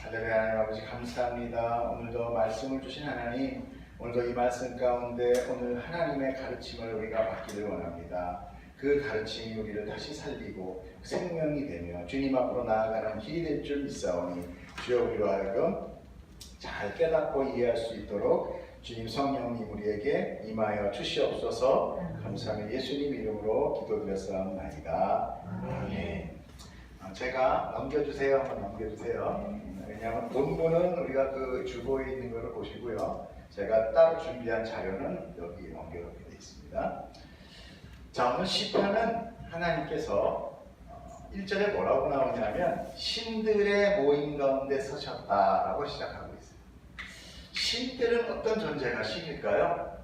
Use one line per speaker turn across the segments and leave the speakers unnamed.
할렐루야. 하나님 아버지 감사합니다. 오늘도 말씀을 주신 하나님, 오늘도 이 말씀 가운데 오늘 하나님의 가르침을 우리가 받기를 원합니다. 그 가르침이 우리를 다시 살리고 생명이 되며 주님 앞으로 나아가는 길이 될 줄 믿사오니 주여 우리로 하여금 잘 깨닫고 이해할 수 있도록 주님 성령님 우리에게 임하여 주시옵소서. 감사하며 예수님 이름으로 기도드렸사옵나이다. 아멘. 제가 넘겨주세요. 한번 넘겨주세요. 왜냐하면 본문은 우리가 그 주보에 있는 것을 보시고요. 제가 따로 준비한 자료는 여기 넘겨놓게 되어 있습니다. 자, 오늘 시편은 하나님께서 1절에 뭐라고 나오냐면 신들의 모임 가운데 서셨다라고 시작하고 있어요. 신들은 어떤 존재가 신일까요?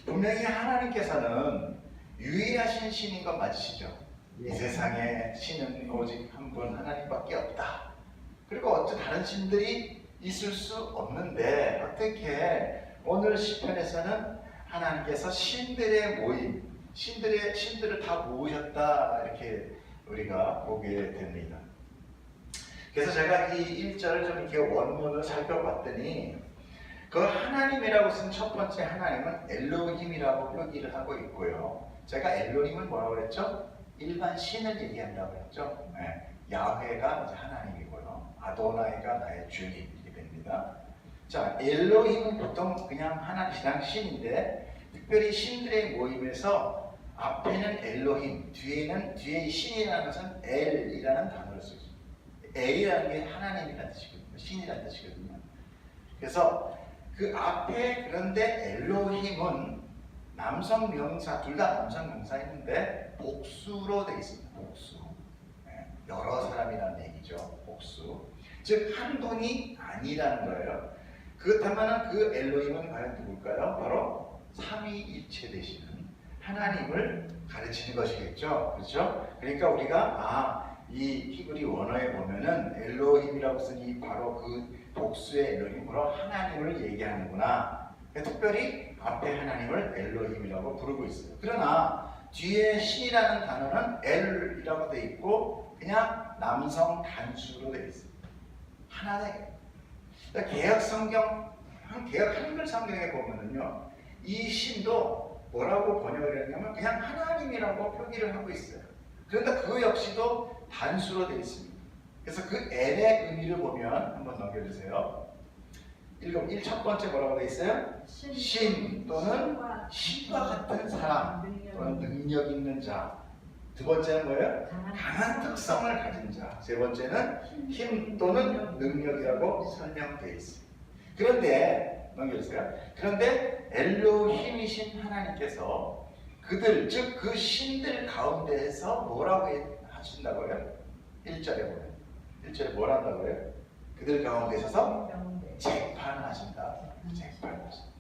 분명히 하나님께서는 유일하신 신인 것 맞으시죠? 이 세상에 신은 오직 한 분 하나님밖에 없다. 그리고 어떤 다른 신들이 있을 수 없는데 어떻게 오늘 시편에서는 하나님께서 신들의 모임, 신들을 다 모으셨다 이렇게 우리가 보게 됩니다. 그래서 제가 이 1절을 좀 이렇게 원문을 살펴봤더니 그 하나님이라고 쓴 첫 번째 하나님은 엘로힘이라고 표기를 하고 있고요. 제가 엘로힘은 뭐라고 그랬죠? 일반 신을 얘기한다고 했죠. 네. 야훼가 이제 하나님이고요. 아도나이가 나의 주님 이렇게 됩니다. 자, 엘로힘은 보통 그냥 하나님이랑 신인데 특별히 신들의 모임에서 앞에는 엘로힘, 뒤에 신이라는 것은 엘이라는 단어를 쓰죠. 엘이라는 게 하나님이라는 뜻이거든요. 신이라는 뜻이거든요. 그래서 그 앞에 그런데 엘로힘은 남성 명사, 둘 다 남성 명사인데 복수로 되어 있습니다. 복수. 여러 사람이라는 얘기죠. 복수. 즉 한동이 아니라는 거예요. 그렇다면 그 엘로힘은 과연 누굴까요? 바로 삼위일체 되시는 하나님을 가르치는 것이겠죠. 그렇죠? 그러니까 우리가 이 히브리 원어에 보면은 엘로힘이라고 쓰니 바로 그 복수의 엘로힘으로 하나님을 얘기하는구나. 특별히 앞에 하나님을 엘로힘이라고 부르고 있어요. 그러나 뒤에 신이라는 단어는 엘이라고 되어 있고 그냥 남성 단수로 되어 있어요. 하나네. 개혁 한글 성경에 보면은요, 이 신도 뭐라고 번역을 했냐면 그냥 하나님이라고 표기를 하고 있어요. 그런데 그 역시도 단수로 되어 있습니다. 그래서 그 L의 의미를 보면 한번 넘겨주세요. 첫 번째 뭐라고 되어 있어요? 신 또는 신과 같은 사람 또는 능력 있는 자. 두 번째는 뭐예요? 강한 특성을 가진 자. 세 번째는 힘 또는 능력이라고 설명되어 있습니다. 그런데 넘겨주세요. 그런데 엘로힘이신 하나님께서 그들 즉 그 신들 가운데에서 뭐라고 하신다고요? 1절에 보면 1절에 뭘 한다고요? 그들 가운데 있어서 재판하신다. 재판하신다.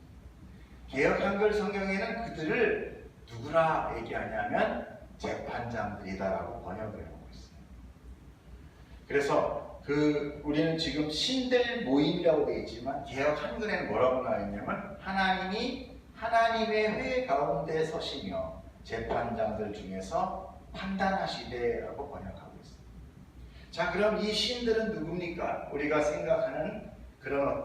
개혁 한글 성경에는 그들을 누구라 얘기하냐면 재판장들이다라고 번역을 하고 있어요. 그래서 우리는 지금 신들 모임이라고 되어 있지만 개혁 한글에는 뭐라고 나와 있냐면 하나님이 하나님의 회 가운데 서시며 재판장들 중에서 판단하시되라고 번역하고 있습니다. 자, 그럼 이 신들은 누굽니까? 우리가 생각하는 그런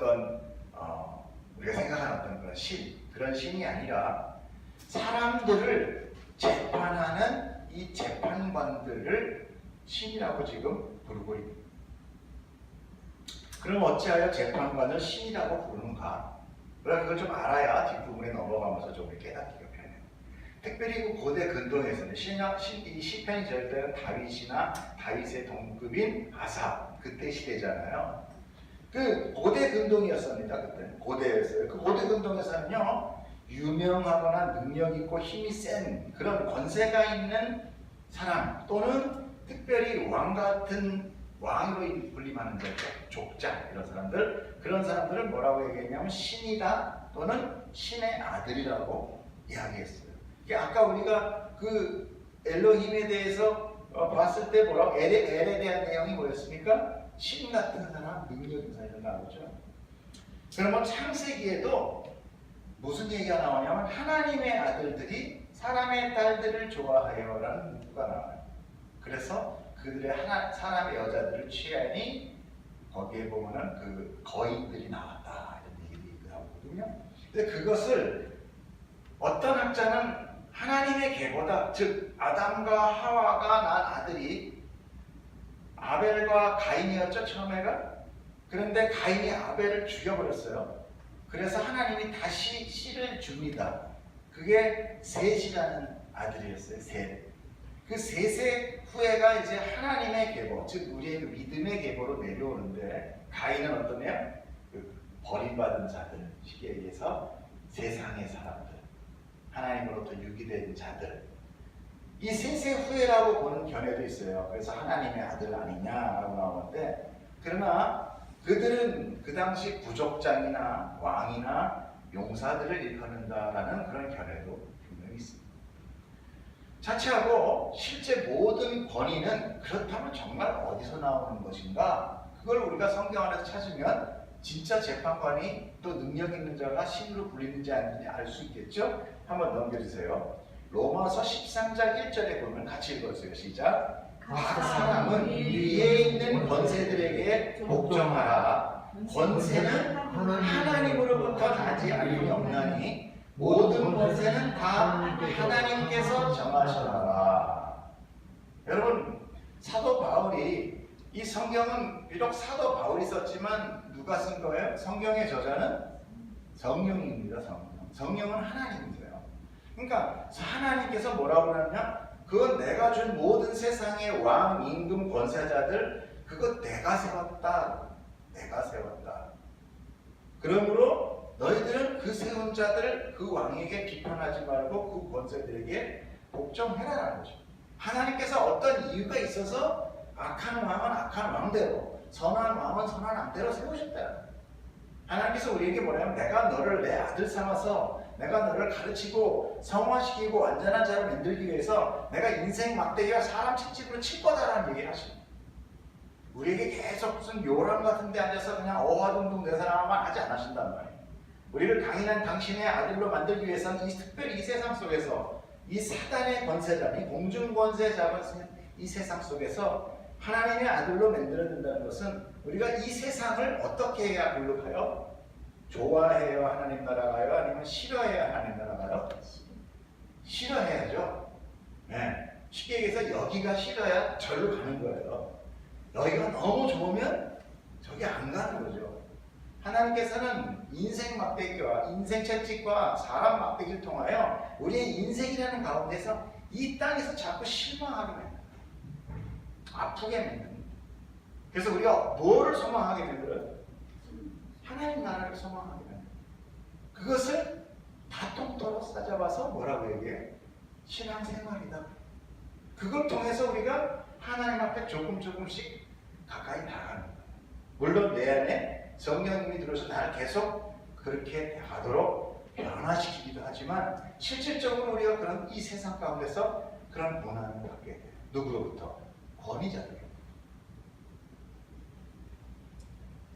그런 신이 아니라 사람들을 재판하는 이 재판관들을 신이라고 지금 부르고 있습니다. 그럼 어찌하여 재판관을 신이라고 부르는가? 그걸 좀 알아야 뒷부분에 넘어가면서 좀 깨닫기가 편해요. 특별히 그 고대 근동에서는 이 시편이 지을 때는 다윗이나 다윗의 동급인 아사 그때 시대잖아요. 그 고대 근동이었습니다. 그때 고대였어요. 그 고대 근동에서는요 유명하거나 능력 있고 힘이 센 그런 권세가 있는 사람 또는 특별히 왕 같은 왕으로 불림하는 족장 이런 사람들 그런 사람들을 뭐라고 얘기했냐면 신이다 또는 신의 아들이라고 이야기했어요. 아까 우리가 그 엘로힘에 대해서 봤을 때 뭐라고 엘에 대한 내용이 뭐였습니까? 신 같은 사람, 능력 있는 사람 나오죠. 그러면 창세기에도 무슨 얘기가 나오냐면 하나님의 아들들이 사람의 딸들을 좋아하여라는 문구가 나와요. 그래서 그들의 사람의 여자들을 취하니 거기에 보면은 그 거인들이 나왔다 이런 얘기도 나오거든요. 근데 그것을 어떤 학자는 하나님의 계보다, 즉 아담과 하와가 난 아들이 아벨과 가인이었죠, 처음에가. 그런데 가인이 아벨을 죽여버렸어요. 그래서 하나님이 다시 씨를 줍니다. 그게 셋이라는 아들이었어요. 셋. 그 셋의 후예가 이제 하나님의 계보, 즉 우리의 믿음의 계보로 내려오는데, 가인은 어떠냐? 그 버림받은 자들, 시기에 의해서 세상의 사람들, 하나님으로부터 유기된 자들, 이 셋의 후예라고 보는 견해도 있어요. 그래서 하나님의 아들 아니냐라고 나오는데, 그러나 그들은 그 당시 부족장이나 왕이나 용사들을 일컫는다라는 그런 견해도 분명히 있습니다. 자체하고 실제 모든 권위는 그렇다면 정말 어디서 나오는 것인가? 그걸 우리가 성경 안에서 찾으면 진짜 재판관이 또 능력 있는 자가 신으로 불리는지 아닌지 알 수 있겠죠? 한번 넘겨주세요. 로마서 13장 1절에 보면 같이 읽어주세요. 시작. 각 사람은 위에 있는 권세들에게 복종하라. 권세는 하나님으로부터 나지 아니니 없나니 모든 권세는 다 하나님께서 정하시나라. 여러분, 사도 바울이, 이 성경은 비록 사도 바울이 썼지만 누가 쓴 거예요? 성경의 저자는 성령입니다. 성령은 하나님이세요. 그러니까 하나님께서 뭐라고 하느냐? 그건 내가 준 모든 세상의 왕, 임금, 권세자들, 그거 내가 세웠다. 내가 세웠다. 그러므로 너희들은 그 세운 자들, 그 왕에게 비판하지 말고 그 권세들에게 복종해라라는 거죠. 하나님께서 어떤 이유가 있어서 악한 왕은 악한 왕대로, 선한 왕은 선한 왕대로 세우셨다. 하나님께서 우리에게 뭐냐면, 내가 너를 내 아들 삼아서 내가 너를 가르치고 성화시키고 완전한 자로 만들기 위해서 내가 인생 막대기와 사람 채찍으로 칠 거다라는 얘기를 하십니다. 우리에게 계속 무슨 요람 같은 데 앉아서 그냥 어화동동 내 사람만 하지 않으신단 말이에요. 우리를 강인한 당신의 아들로 만들기 위해서는 특별히 이 세상 속에서 이 사단의 권세자, 이 공중 권세 잡은 이 세상 속에서 하나님의 아들로 만들어낸다는 것은 우리가 이 세상을 어떻게 해야 불러가요? 좋아해야 하나님 나라 가요? 아니면 싫어해야 하나님 나라 가요? 싫어해야죠. 네. 쉽게 얘기해서 여기가 싫어야 절로 가는 거예요. 여기가 너무 좋으면 저기 안 가는 거죠. 하나님께서는 인생 막대기와 인생 채찍과 사람 막대기를 통하여 우리의 인생이라는 가운데서 이 땅에서 자꾸 실망하게 만듭니다. 아프게 만듭니다. 그래서 우리가 뭐를 소망하게 만들어요? 하나님 나라를 소망하게 만듭니다. 그것을 다 통째로 싸잡아서 뭐라고 얘기해? 신앙생활이다. 그걸 통해서 우리가 하나님 앞에 조금씩 가까이 나가는 거예요. 물론 내 안에 성령님이 들어서 나를 계속 그렇게 하도록 변화시키기도 하지만, 실질적으로 우리가 그런 이 세상 가운데서 그런 고난을 받게 돼요. 누구로부터? 권위자들로부터.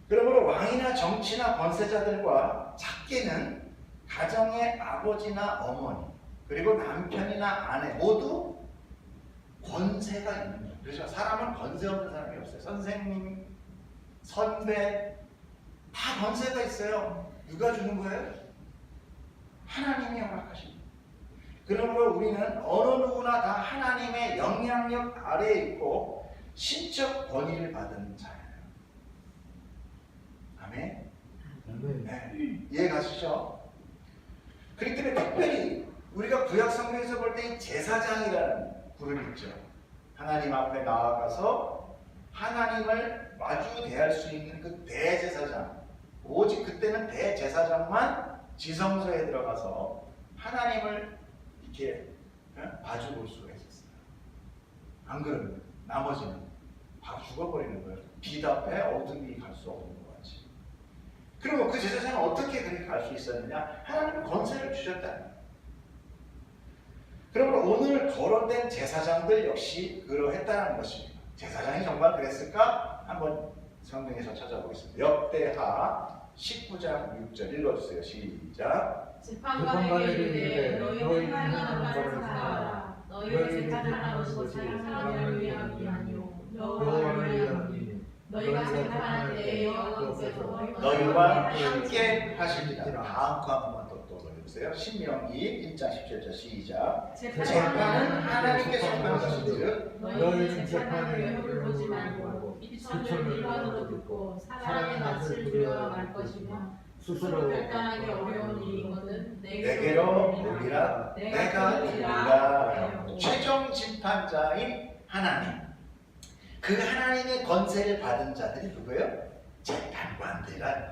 그러므로 왕이나 정치나 권세자들과 작게는 가정의 아버지나 어머니, 그리고 남편이나 아내 모두 권세가 있는 거예요. 그렇죠? 사람은 권세 없는 사람이 없어요. 선생님, 선배, 다 권세가 있어요. 누가 주는 거예요? 하나님이 허락하십니다. 그러므로 우리는 어느 누구나 다 하나님의 영향력 아래에 있고 신적 권위를 받은 자예요. 아멘? 네. 이해 가시죠? 그렇기 때문에 특별히 우리가 구약 성경에서 볼 때 제사장이라는 부름이 있죠. 하나님 앞에 나아가서 하나님을 마주 대할 수 있는 그 대제사장, 오직 그때는 대제사장만 지성소에 들어가서 하나님을 이렇게 마주 볼 수가 있었어요. 안 그러면 나머지는 다 죽어버리는 거예요. 빛 앞에 어둠이 갈 수 없는 것 같이. 그리고 그 제사장은 어떻게 그렇게 갈 수 있었느냐? 하나님은 권세를 주셨다. 그러므로 오늘 거론된 제사장들 역시 그러했다는 것입니다. 제사장이 정말 그랬을까? 한번 성경에서 찾아보겠습니다. 역대하 19장 6절 읽어주세요. 시작.
재판관에게 이르되 너희는 하나님을 사랑하라. 너희의 재판하는 것이 사람을 위함이 아니요 여호와를 위함이니 너희가 생각할 때 여호와께서
너희와 함께 하시리라. 다음 거 한 번만 더 읽어보세요. 신명기 1장 17절 시작. 재판은 하나님께 속한 것인즉
너희는 재판의 여부를 보지 말고 비천을 일반으로 듣고 사람의 낯을 두려워할 것이며 스스로 결단하기 어려운 일이거든
내게로 오리라 내가 오리라. 최종 심판자인 하나님, 그 하나님의 권세를 받은 자들이 누구예요? 재판관들이라.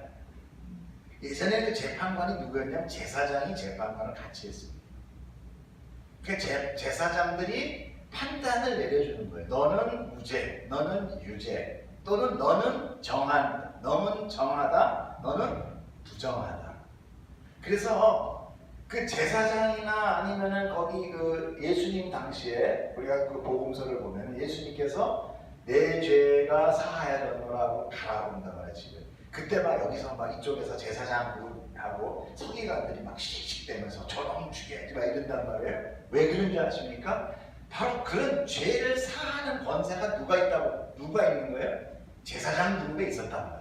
예전에 그 재판관이 누구였냐면 제사장이 재판관을 같이 했습니다. 그 제사장들이 판단을 내려주는 거예요. 너는 무죄, 너는 유죄, 또는 너는 정하다, 너는 부정하다. 그래서 그 제사장이나 아니면은 거기 그 예수님 당시에 우리가 그 복음서를 보면 예수님께서 내 죄가 사하여졌노라고 가라본다 말이지. 그때 막 여기서 막 이쪽에서 제사장하고 서기관들이 막 씩씩대면서 저놈 죽여야지 막 이런단 말이에요. 왜 그런지 아십니까? 바로 그런 죄를 사하는 권세가 누가 있는 거예요? 제사장 누구가 있었단 말이에요.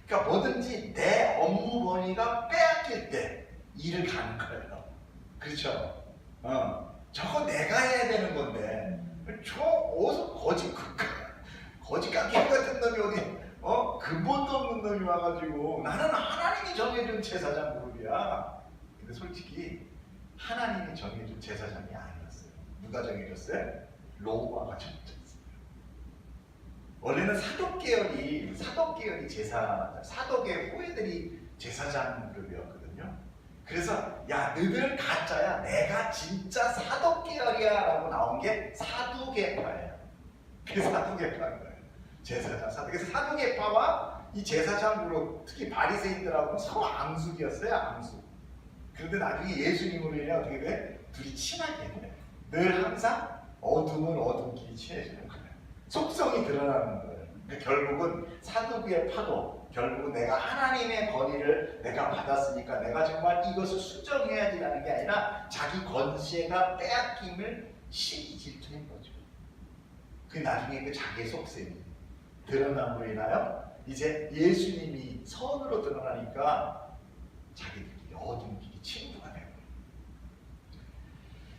그러니까 뭐든지 내 업무 범위가 빼앗길 때 일을 가는 거예요. 그렇죠? 저거 내가 해야 되는 건데 저 어디서 거지 깡패 같은 놈이 어디 근본도 없는 놈이 와가지고 나는 하나님이 정해준 제사장 그룹이야. 근데 솔직히 하나님이 정해준 제사장이 아니었어요. 누가 정해줬어요? 로마가 정해줬어요. 원래는 사독계열이 사독의 후예들이 제사장 그룹이었거든요. 그래서 야 너희들 가짜야, 내가 진짜 사독계열이야 라고 나온 게 사두개파예요. 그게 사두개파인 거예요. 제사장 그래서 사두개파와 이 제사장 그룹, 특히 바리새인들하고는 서로 앙숙이었어요. 앙숙. 그런데 나중에 예수님으로 인해 어떻게 돼? 둘이 친하게 돼. 늘 항상 어둠은 어둠끼리 친해지는 거예요. 속성이 드러나는 거예요. 그러니까 결국은 사두개의 파도, 결국은 내가 하나님의 권위를 내가 받았으니까 내가 정말 이것을 수정해야지라는 게 아니라 자기 권세가 빼앗김을 시기 질투인 거죠. 그 나중에 그 자기의 속셈이 드러남으로 인하여 이제 예수님이 선으로 드러나니까 자기들끼리 어둠끼리 친구가 되고.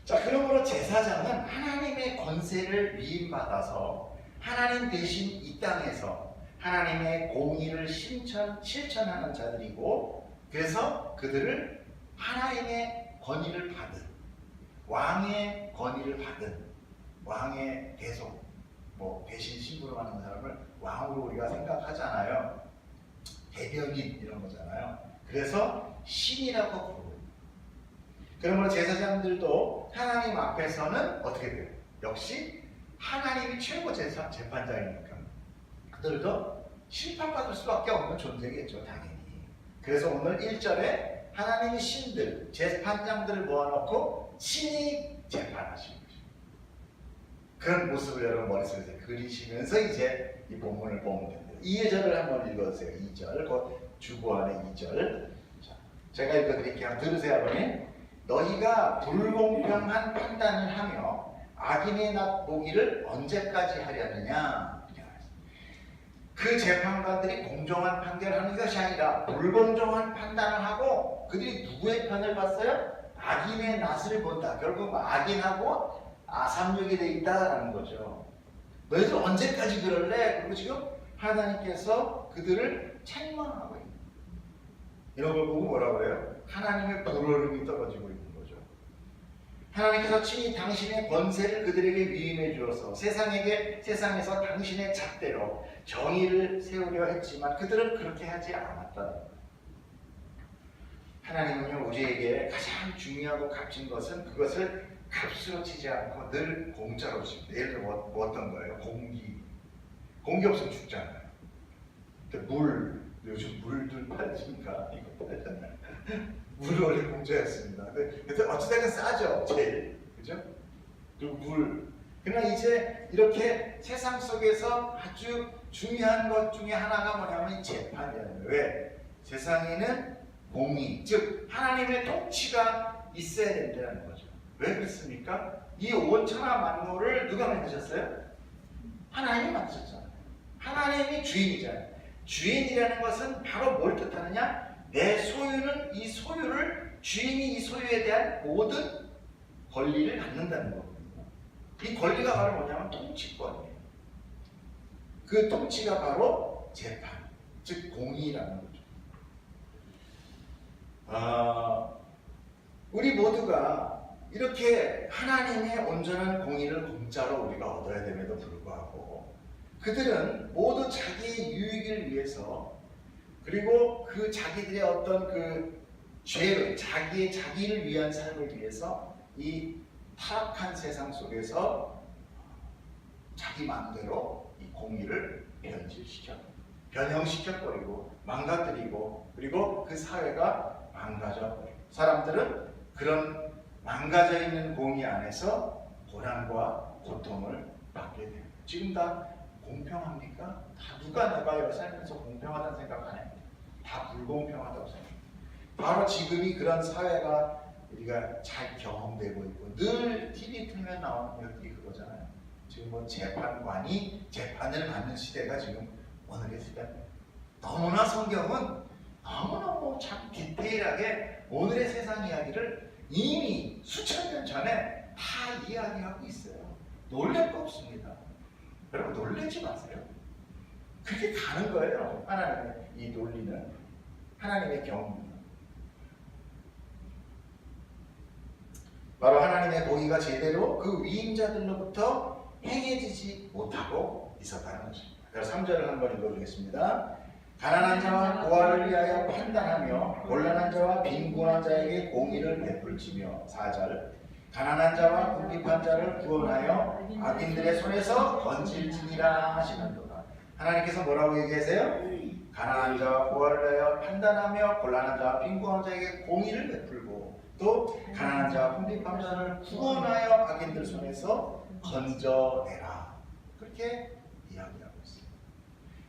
자, 그러므로 제사장은 하나님의 권세를 위임받아서 하나님 대신 이 땅에서 하나님의 공의를 실천하는 자들이고, 그래서 그들을 하나님의 권위를 받은, 왕의 권위를 받은, 왕의 계속 대신 심부름하는 사람을 왕으로 우리가 생각하잖아요. 대변인 이런 거잖아요. 그래서 신이라고 부르고. 그러므로 제사장들도 하나님 앞에서는 어떻게 돼요? 역시 하나님이 최고 재판장이니까 그들도 심판받을 수밖에 없는 존재겠죠, 당연히. 그래서 오늘 1절에 하나님이 신들, 재판장들을 모아놓고 신이 재판하시는 거죠. 그런 모습을 여러분 머릿속에서 그리시면서 이제 이 본문을 보면 됩니다. 2절을 한번 읽어주세요. 2절, 그 주보 안에 2절. 자, 제가 읽어드릴게요. 한번 들으세요, 아버님. 너희가 불공평한 판단을 하며 악인의 낫 보기를 언제까지 하려느냐? 그 재판관들이 공정한 판결을 하는 것이 아니라 불공정한 판단을 하고 그들이 누구의 편을 봤어요? 악인의 낫을 본다. 결국 악인하고 아삼육이 돼 있다라는 거죠. 너희들 언제까지 그럴래? 그리고 지금 하나님께서 그들을 책망하고 있는, 이런 걸 보고 뭐라고 그래요? 하나님의 불호름이 떨어지고 있는 거죠. 하나님께서 친히 당신의 권세를 그들에게 위임해 주어서 세상에서 당신의 잣대로 정의를 세우려 했지만 그들은 그렇게 하지 않았다는 거예요. 하나님은요, 우리에게 가장 중요하고 값진 것은 그것을 값으로 치지 않고 늘 공짜로 줍니다. 예를 들어 어떤 거예요? 공기 없으면 죽잖아요. 요즘 물들 팔지니까 이거 팔잖아요. 물은 원래 공짜였습니다. 근데 어찌됐든 싸죠, 제일. 그죠? 그리고 그러나 이제 이렇게 세상 속에서 아주 중요한 것 중에 하나가 뭐냐면 재판이라는 거예요. 왜? 세상에는 공의, 즉 하나님의 통치가 있어야 된다는 거죠. 왜 그렇습니까? 이 온 천하 만물을 누가 만드셨어요? 하나님이 만드셨잖아요. 하나님이 주인이잖아요. 주인이라는 것은 바로 뭘 뜻하느냐? 내 소유는 이 소유를 주인이 이 소유에 대한 모든 권리를 갖는다는 거거든요. 이 권리가 바로 뭐냐면 통치권이에요. 그 통치가 바로 재판, 즉 공의라는 거죠. 우리 모두가 이렇게 하나님의 온전한 공의를 공짜로 우리가 얻어야 됨에도 불구하고 그들은 모두 자기의 유익을 위해서 그리고 그 자기들의 어떤 그 죄를 자기를 위한 삶을 위해서 이 타락한 세상 속에서 자기 마음대로 이 공의를 변형시켜버리고 망가뜨리고 그리고 그 사회가 망가져버리고 사람들은 그런 망가져 있는 공의 안에서 고난과 고통을 받게 됩니다. 지금 다 공평합니까? 다 누가 내가 살면서 공평하다는 생각 안 합니다. 다 불공평하다고 생각합니다. 바로 지금이 그런 사회가 우리가 잘 경험되고 있고 늘 TV 틀면 나오는 것들이 그거잖아요. 지금 뭐 재판관이 재판을 받는 시대가 지금 오늘의 시대입니다. 너무나 성경은 너무너무 참 디테일하게 오늘의 세상 이야기를 이미 수천 년 전에 다 이야기하고 있어요. 놀랄 거 없습니다. 여러분 놀라지 마세요. 그렇게 가는 거예요. 하나님의 이 논리는 하나님의 경험은 바로 하나님의 공의가 제대로 그 위임자들로부터 행해지지 못하고 있었다는 것입니다. 그래서 3절을 한번 읽어주겠습니다. 가난한 자와 고아를 위하여 판단하며 곤란한 자와 빈곤한 자에게 공의를 베풀지며 4절 가난한 자와 궁핍한 자를 구원하여 악인들의 손에서 건질지니라 하시는도다. 하나님께서 뭐라고 얘기하세요? 가난한 자와 고아를 위하여 판단하며 곤란한 자와 빈곤한 자에게 공의를 베풀고 또 가난한 자와 궁핍한 자를 구원하여 악인들 손에서 건져내라. 그렇게 이야기하고 있어요.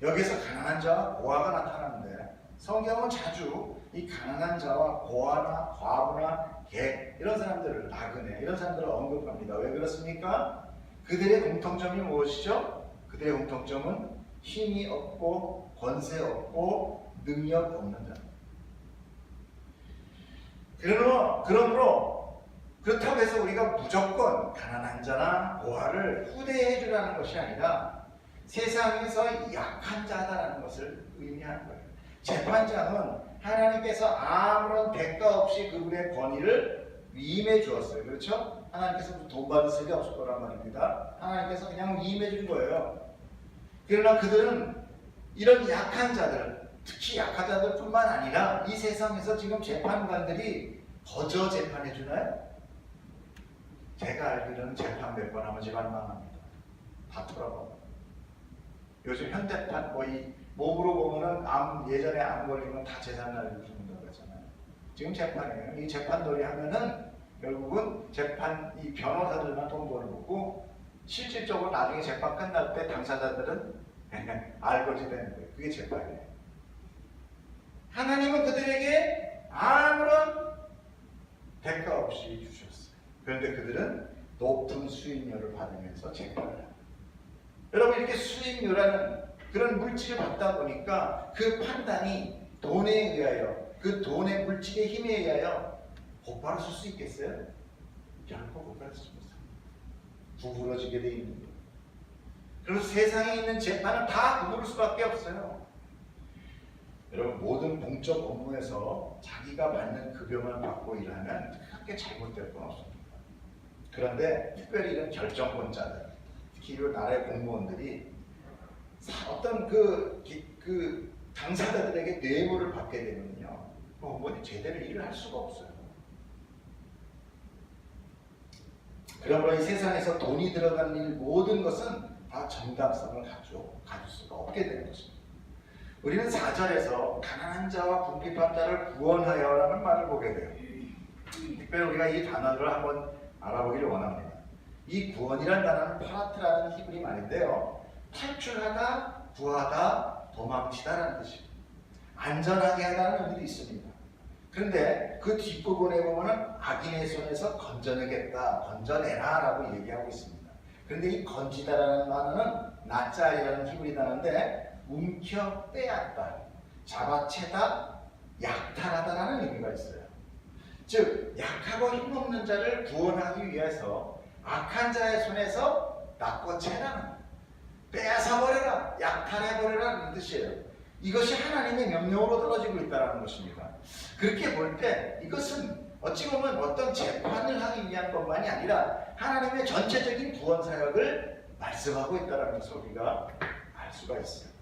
여기서 가난한 자와 고아가 나타나는데 성경은 자주 이 가난한 자와 고아나 과부나 개 이런 사람들을 나그네 이런 사람들을 언급합니다. 왜 그렇습니까? 그들의 공통점이 무엇이죠? 그들의 공통점은 힘이 없고 권세 없고 능력 없는 자. 그러므로 그렇다고 해서 우리가 무조건 가난한 자나 고아를 후대해 주라는 것이 아니라 세상에서 약한 자다라는 것을 의미하는 거예요. 재판장은 하나님께서 아무런 대가 없이 그분의 권위를 위임해 주었어요. 그렇죠? 하나님께서 돈 받을 일이 없을 거란 말입니다. 하나님께서 그냥 위임해 준 거예요. 그러나 그들은 이런 약한 자들, 특히 약한 자들뿐만 아니라 이 세상에서 지금 재판관들이 거저 재판해 주나요? 제가 알기로는 재판 몇 번 하면 집안 망합니다. 다 돌아가고. 요즘 현대판 이 몸으로 보면은 예전에 암 걸리면 다 재산 날리고 죽는다고 했잖아요. 지금 재판이에요. 이 재판놀이 하면은 결국은 재판 이 변호사들만 돈 벌고 실질적으로 나중에 재판 끝날 때 당사자들은 알거지 되는 거예요. 그게 재판이에요. 하나님은 그들에게 아무런 대가 없이 주셨어요. 그런데 그들은 높은 수임료를 받으면서 재판을 합니다. 여러분 이렇게 수임료라는 그런 물질을 받다 보니까 그 판단이 돈에 의하여 그 돈의 물질의 힘에 의하여 곧바로 쓸 수 있겠어요? 결코 곧바로 쓰지 못합니다. 구부러지게 돼 있는 거예요. 그래서 세상에 있는 재판은 다 구부를 수밖에 없어요. 여러분 모든 공적 업무에서 자기가 받는 급여만 받고 일하면 그렇게 잘못될 건 없습니다. 그런데 특별히 이런 결정권자들, 특히 이 나라의 공무원들이 어떤 그 당사자들에게 뇌물을 받게 되면요, 공무원이 제대로 일을 할 수가 없어요. 그러므로 이 세상에서 돈이 들어가는 일 모든 것은 다 정당성을 가질 수가 없게 되는 것입니다. 우리는 4절에서 가난한 자와 궁핍한 자를 구원하여라는 말을 보게 돼요. 특별히 우리가 이 단어를 한번 알아보기를 원합니다. 이 구원이라는 단어는 파라트라는 히브리 말인데요. 탈출하다, 구하다, 도망치다라는 뜻입니다. 안전하게 하다는 의미도 있습니다. 그런데 그 뒷부분에 보면은 악인의 손에서 건져내겠다, 건져내라 라고 얘기하고 있습니다. 그런데 이 건지다라는 단어는 나짤이라는 히브리 단어인데 움켜 빼앗다, 잡아채다, 약탈하다라는 의미가 있어요. 즉 약하고 힘없는 자를 구원하기 위해서 악한 자의 손에서 낚아채라는, 빼앗아버려라, 약탈해버려라는 뜻이에요. 이것이 하나님의 명령으로 떨어지고 있다는 것입니다. 그렇게 볼 때 이것은 어찌 보면 어떤 재판을 하기 위한 것만이 아니라 하나님의 전체적인 구원 사역을 말씀하고 있다는 것을 우리가 알 수가 있어요.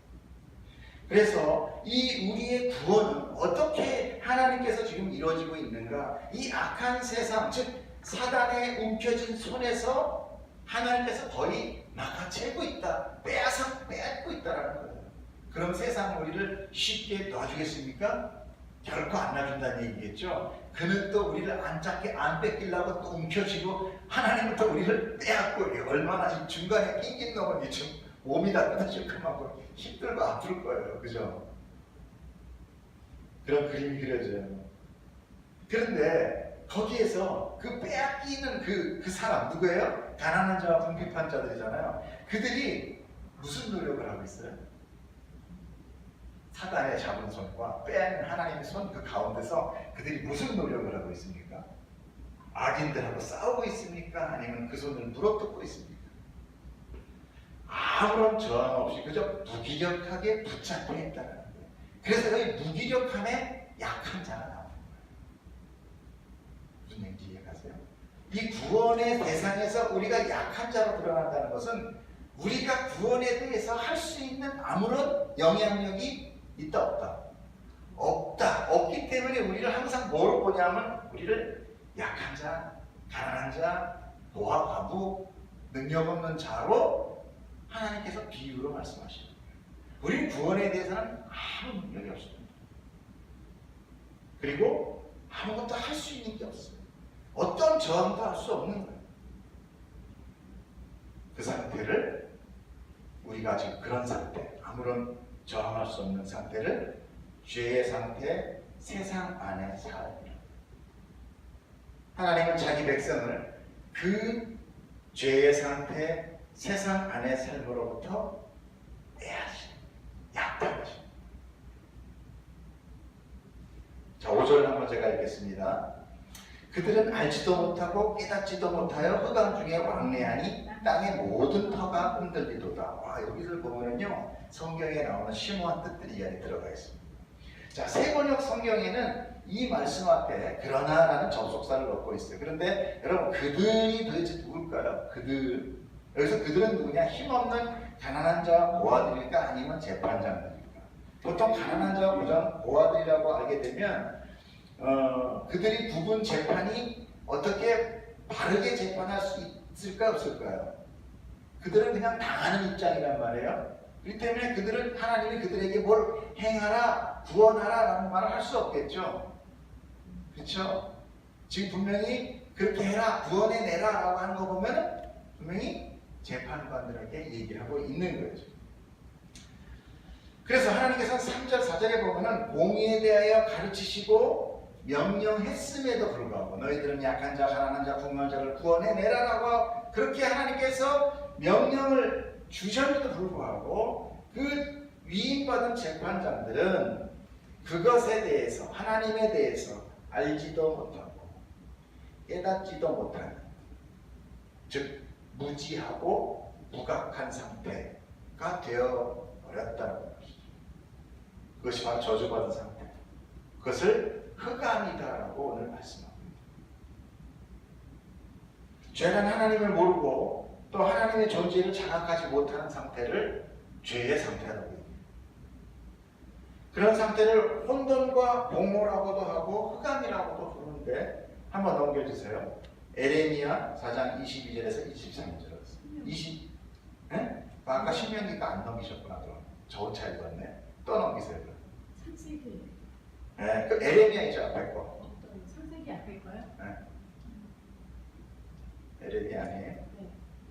그래서 이 우리의 구원은 어떻게 하나님께서 지금 이루어지고 있는가? 이 악한 세상, 즉 사단의 움켜진 손에서 하나님께서 거의 낚아채고 있다, 빼앗고 있다는 거예요. 그럼 세상 우리를 쉽게 놔주겠습니까? 결코 안 놔준다는 얘기겠죠. 그는 또 우리를 안 뺏기려고 또 움켜쥐고 하나님부터 우리를 빼앗고, 얼마나 이 중간에 낑긴 놈은 지금 몸이 다 끊어질 것만큼 힘들고 아플 거예요. 그죠? 그런 그림이 그려져요. 그런데 거기에서 그 빼앗기는 그 사람 누구예요? 가난한 자와 궁핍한 자들이잖아요. 그들이 무슨 노력을 하고 있어요? 사단의 잡은 손과 빼앗는 하나님의 손 그 가운데서 그들이 무슨 노력을 하고 있습니까? 악인들하고 싸우고 있습니까? 아니면 그 손을 물어뜯고 있습니까? 아무런 저항 없이 그저 무기력하게 붙잡혀 있다는 거예요. 그래서 이 무기력함에 약한 자가 나오는 거예요. 무슨 얘기인지 이해가세요? 이 구원의 대상에서 우리가 약한 자로 드러난다는 것은 우리가 구원에 대해서 할 수 있는 아무런 영향력이 있다 없다? 없다. 없기 때문에 우리를 항상 뭐로 보냐면 우리를 약한 자, 가난한 자, 노아 과부, 능력 없는 자로 하나님께서 비유로 말씀하시는 거예요. 우리는 구원에 대해서는 아무 능력이 없습니다. 그리고 아무것도 할 수 있는 게 없어요. 어떤 저항도 할 수 없는 거예요. 그 상태를 우리가 지금 그런 상태, 아무런 저항할 수 없는 상태를 죄의 상태, 세상 안에 살아요. 하나님은 자기 백성을 그 죄의 상태, 세상 안의 삶으로부터 빼앗으시는, 약탈하시는. 자, 5절 한번 제가 읽겠습니다. 그들은 알지도 못하고 깨닫지도 못하여 흑암 중에 왕래하니 땅의 모든 터가 흔들리도다. 와, 여기를 보면은요, 성경에 나오는 심오한 뜻들이 이 안에 들어가 있습니다. 자, 세번역 성경에는 이 말씀 앞에 그러나라는 접속사를 넣고 있어요. 그런데 여러분, 그들이 도대체 누굴까요? 그들. 여기서 그들은 누구냐? 힘없는 가난한 자와 고아들일까? 아니면 재판장들일까? 보통 가난한 자와 고아들이라고 알게 되면 그들이 부분 재판이 어떻게 바르게 재판할 수 있을까 없을까요? 그들은 그냥 당하는 입장이란 말이에요. 그렇기 때문에 그들은 하나님이 그들에게 뭘 행하라, 구원하라 라는 말을 할 수 없겠죠. 그렇죠? 지금 분명히 그렇게 해라, 구원해내라 라고 하는 거 보면 분명히 재판관들에게 얘기를 하고 있는 거죠. 그래서 하나님께서 3절, 4절에 보면은 공의에 대하여 가르치시고 명령했음에도 불구하고 너희들은 약한 자, 가난한 자, 궁핍한 자를 구원해내라 라고 그렇게 하나님께서 명령을 주셨는데도 불구하고 그 위임받은 재판장들은 그것에 대해서, 하나님에 대해서 알지도 못하고 깨닫지도 못하는, 즉 무지하고 무각한 상태가 되어버렸다는 것이죠. 그것이 바로 저주받은 상태, 그것을 흑암이다라고 오늘 말씀합니다. 죄는 하나님을 모르고 또 하나님의 존재를 자각하지 못하는 상태를 죄의 상태라고 합니다. 그런 상태를 혼돈과 공모라고도 하고 흑암이라고도 부르는데 한번 넘겨주세요. 에레미야 4장 22절에서 23절. 20? 네? 아까 신명기가 안 넘기셨구나. 그럼 저 혼자 읽었네. 또 넘기세요.
창세기.
네, 그 에레미야이죠, 앞에 거.
창세기 앞에 거요?
네. 에레미야 아니에요?
네.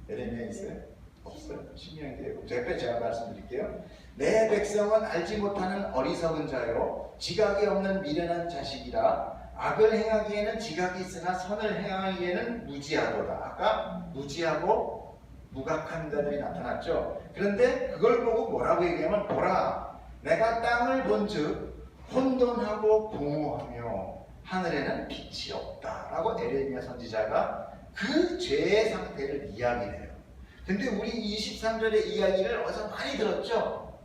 에레미야 있어요? 없어요. 신명기예요. 제가 말씀드릴게요. 내 백성은 알지 못하는 어리석은 자요, 지각이 없는 미련한 자식이라. 악을 행하기에는 지각이 있으나 선을 행하기에는 무지하도다. 아까 무지하고 무각한 자들이 나타났죠. 그런데 그걸 보고 뭐라고 얘기하면 보라 내가 땅을 본즉 혼돈하고 공허하며 하늘에는 빛이 없다라고 에레미야 선지자가 그 죄의 상태를 이야기해요. 근데 우리 23절의 이야기를 어디서 많이 들었죠?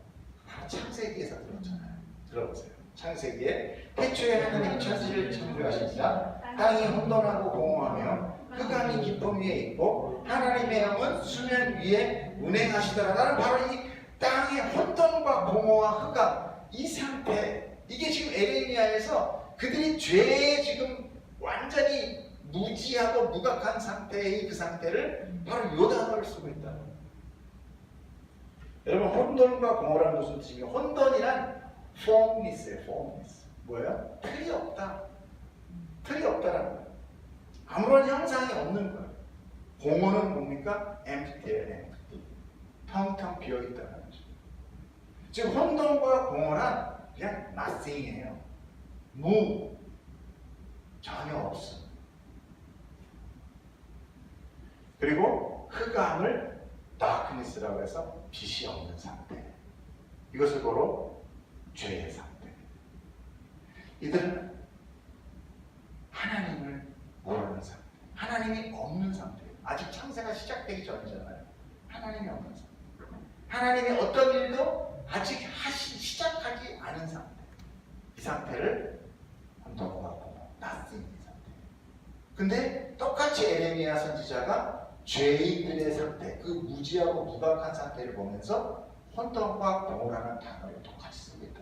바로 창세기에서 들었잖아요. 들어보세요. 창세기에 태초에 하나님이 천지를 창조하시니라 땅이 혼돈하고 공허하며 흑암이 깊음 위에 있고 하나님의 영은 수면 위에 운행하시더라. 나는 바로 이 땅의 혼돈과 공허와 흑암 이 상태 이게 지금 에레미야에서 그들이 죄에 지금 완전히 무지하고 무각한 상태의 그 상태를 바로 요 단어를 쓰고 있다. 여러분 혼돈과 공허란 무슨 뜻이에요? 혼돈이란 formless예요. formless. 뭐예요? 틀이 없다. 틀이 없다라는 거예요. 아무런 형상이 없는 거예요. 공허는 뭡니까? empty예요. empty. 텅텅 비어있다는 거죠. 즉 혼돈과 공허란 그냥 nothing이에요. 무. 전혀 없음. 그리고 흑암을 darkness라고 해서 빛이 없는 상태. 이것을 바로 죄의 상태. 이들은 하나님을 모르는 상태. 하나님이 없는 상태예요. 아직 창세가 시작되기 전이잖아요. 하나님이 없는 상태. 하나님이 어떤 일도 아직 시작하지 않은 상태. 이 상태를 혼돈하고 nothing 상태. 근데 똑같이 에레미야 선지자가 죄인들의 상태, 그 무지하고 무각한 상태를 보면서 혼돈과 공허라는 단어를 똑같이 쓰고 있다.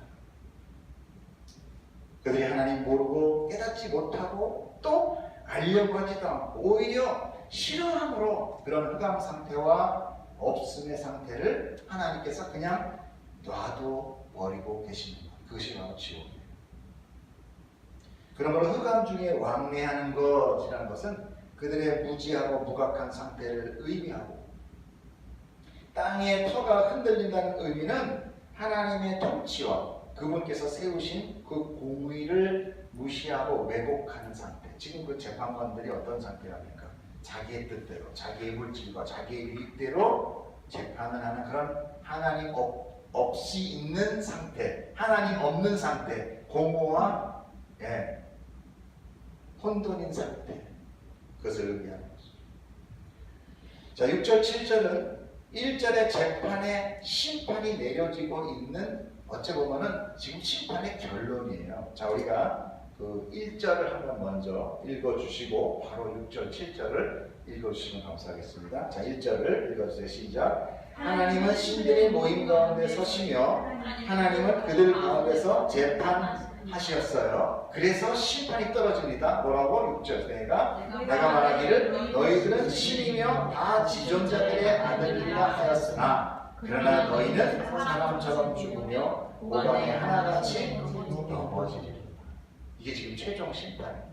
그들이 하나님 모르고 깨닫지 못하고 또 알려고 하지도 않고 오히려 싫어함으로 그런 흑암 상태와 없음의 상태를 하나님께서 그냥 놔도 버리고 계시는 것. 그것이 바로 지옥이에요. 그러므로 흑암 중에 왕래하는 것이라는 것은 그들의 무지하고 무각한 상태를 의미하고 땅의 터가 흔들린다는 의미는 하나님의 통치와 그분께서 세우신 그 공의를 무시하고 왜곡하는 상태. 지금 그 재판관들이 어떤 상태랍니까? 자기의 뜻대로, 자기의 물질과 자기의 유익대로 재판을 하는 그런 하나님 없이 있는 상태, 하나님 없는 상태, 공허와 혼돈인 상태. 그것을 의미하는 것이죠. 자, 6절, 7절은 1절의 재판의 심판이 내려지고 있는 어찌 보면은 지금 심판의 결론이에요. 자, 우리가 그 1절을 한번 먼저 읽어주시고 바로 6절, 7절을 읽어주시면 감사하겠습니다. 자, 1절을 읽어주세요. 시작. 하나님은 신들의 모임 가운데 서시며 하나님은 그들 가운데서 재판하셨어요. 그래서 심판이 떨어집니다. 뭐라고? 6절. 내가 말하기를 너희들은 신이며 다 지존자들의 아들이라 하였으나 그러나 너희는 사람처럼 죽으며 오방에 하나같이 넘어지리라. 이게 지금 최종 심판이에요.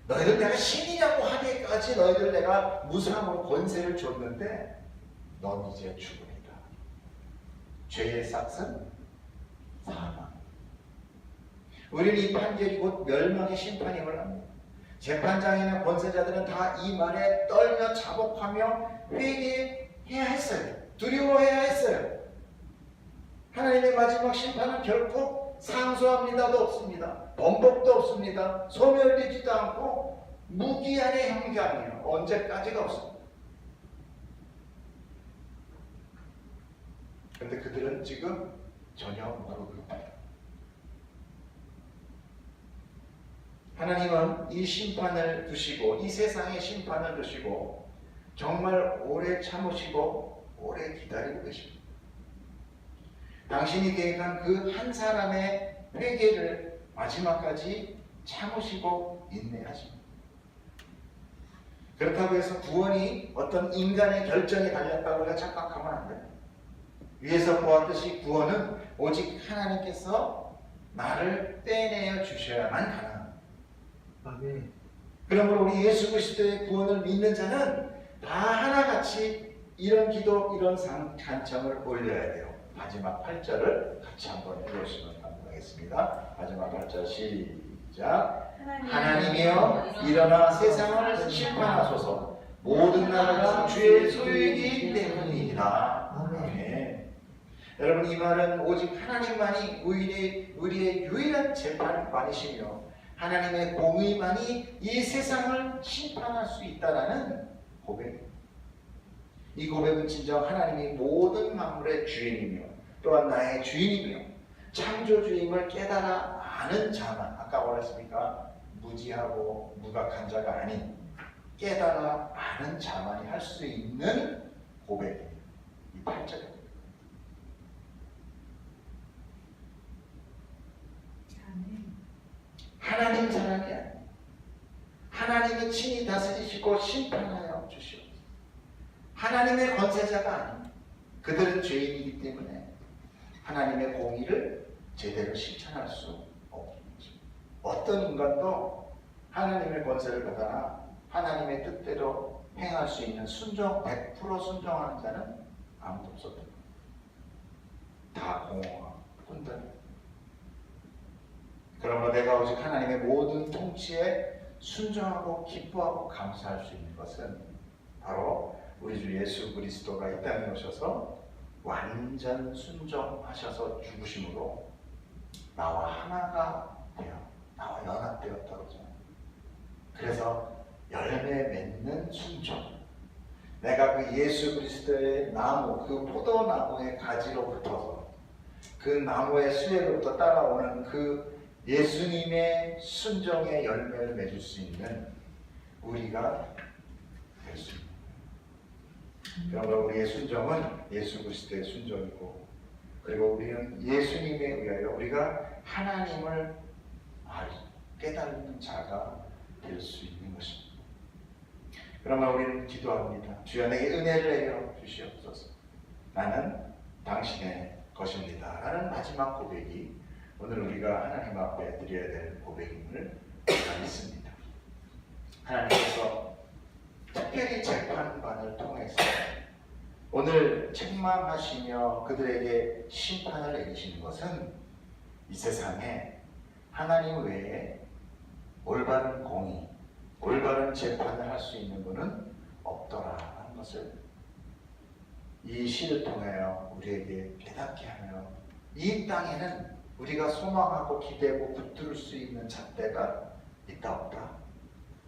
너희들 내가 신이라고 하기까지 너희들 내가 무상으로 권세를 줬는데 넌 이제 죽으리라. 죄의 삭은 사망. 우리는 이 판결이 곧 멸망의 심판임을 압니다. 재판장이나 권세자들은 다 이 말에 떨며 자복하며 회개해야 했어요. 두려워해야 했어요. 하나님의 마지막 심판은 결코 상소합니다도 없습니다. 번복도 없습니다. 소멸되지도 않고 무기한의 형량이에요. 언제까지가 없습니다. 그런데 그들은 지금 전혀 모르고 있다. 하나님은 이 심판을 두시고 이 세상의 심판을 두시고 정말 오래 참으시고 오래 기다리고 계십니다. 당신이 계획한 그 한 사람의 회개를 마지막까지 참으시고 인내하십니다. 그렇다고 해서 구원이 어떤 인간의 결정에 달렸다고 우리가 착각하면 안 돼요. 위에서 보았듯이 구원은 오직 하나님께서 나를 떼내어 주셔야만 가능합니다. 그러므로 우리 예수 그리스도의 구원을 믿는 자는 다 하나같이 이런 기도, 이런 간청을 올려야 돼요. 마지막 8절을 같이 한번 읽으시면 감사하겠습니다. 마지막 8절 시작. 하나님이여 일어나 세상을 심판하소서. 모든 나라가 주의 소유이기 때문이다.
아멘.
아멘. 여러분, 이 말은 오직 하나님만이 우리의 유일한 재판관이시며 하나님의 공의만이 이 세상을 심판할 수 있다라는 고백입니다. 이 고백은 진정 하나님이 모든 만물의 주인이며 또한 나의 주인이며 창조주임을 깨달아 아는 자만, 아까 뭐라 했습니까? 무지하고 무각한 자가 아닌 깨달아 아는 자만이 할 수 있는 고백입니다. 이 8절입니다. 하나님 자랑이 아니에요. 하나님이 친히 다스리시고 심판하여 주시옵소서. 하나님의 권세자가 아닙니다. 그들은 죄인이기 때문에 하나님의 공의를 제대로 실천할 수 없는 것입니다. 어떤 인간도 하나님의 권세를 받아나 하나님의 뜻대로 행할 수 있는 100% 순종하는 자는 아무도 없었던 겁니다. 다 공허와 혼돈입니다. 그러므로 내가 오직 하나님의 모든 통치에 순종하고 기뻐하고 감사할 수 있는 것은 바로 우리 주 예수 그리스도가 이 땅에 오셔서 완전 순종하셔서 죽으심으로 나와 하나가 되어 나와 연합되었다고 하잖아요. 그래서 열매 맺는 순종, 내가 그 예수 그리스도의 나무, 그 포도나무의 가지로부터 그 나무의 수혜로부터 따라오는 그 예수님의 순종의 열매를 맺을 수 있는 우리가 될 수 있는 거예요. 그러므로 우리의 순종은 예수 그리스도의 순종이고, 그리고 우리는 예수님에 의하여 우리가 하나님을 깨닫는 자가 될 수 있는 것입니다. 그러면 우리는 기도합니다. 주여 내게 은혜를 내려 주시옵소서. 나는 당신의 것입니다. 라는 마지막 고백이 오늘 우리가 하나님 앞에 드려야 될 고백임을 우리가 믿습니다. 하나님께서 특별히 재판관을 통해서 오늘 책망하시며 그들에게 심판을 내리시는 것은 이 세상에 하나님 외에 올바른 공의, 올바른 재판을 할 수 있는 분은 없더라라는 것을 이 시를 통하여 우리에게 깨닫게 하며, 이 땅에는 우리가 소망하고 기대고 붙들 수 있는 잣대가 있다 없다?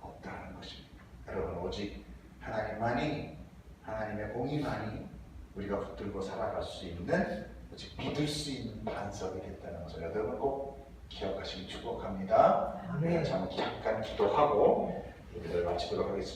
없다는 것입니다. 여러분, 오직 하나님만이, 하나님의 공의만이 우리가 붙들고 살아갈 수 있는, 오직 믿을 수 있는 반석이 됐다는 것을 여러분 꼭 기억하시기 축복합니다.
아멘.
잠깐 기도하고 우리를 마치도록 하겠습니다.